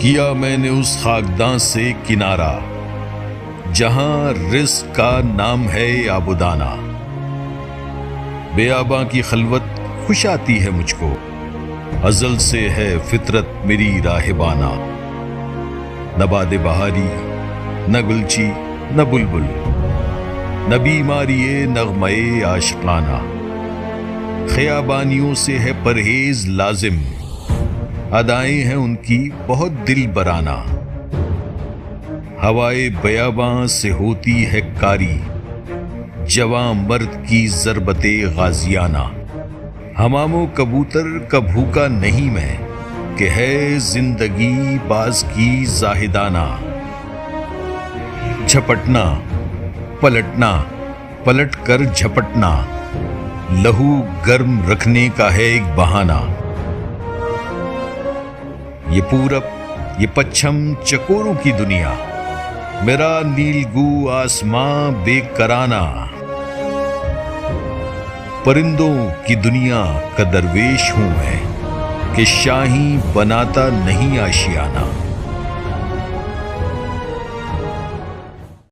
کیا میں نے اس خاکداں سے کنارہ جہاں رزق کا نام ہے آبودانہ۔ بیاباں کی خلوت خوش آتی ہے مجھ کو، ازل سے ہے فطرت میری راہبانہ۔ نہ باد بہاری، نہ گلچی، نہ بلبل، نہ بیماری نغمے عاشقانہ۔ خیابانیوں سے ہے پرہیز لازم، ادائیں ہیں ان کی بہت دل برانہ۔ ہوائے بیاباں سے ہوتی ہے کاری، جواں مرد کی ضربت غازیانہ۔ حمام و کبوتر کا بھوکا نہیں میں، کہ ہے زندگی باز کی زاہدانہ۔ جھپٹنا، پلٹنا، پلٹ کر جھپٹنا، لہو گرم رکھنے کا ہے ایک بہانہ۔ یہ پورب، یہ پچھم چکوروں کی دنیا، میرا نیلگو آسماں بے کرانہ۔ پرندوں کی دنیا کا درویش ہوں میں، کہ شاہیں بناتا نہیں آشیانہ۔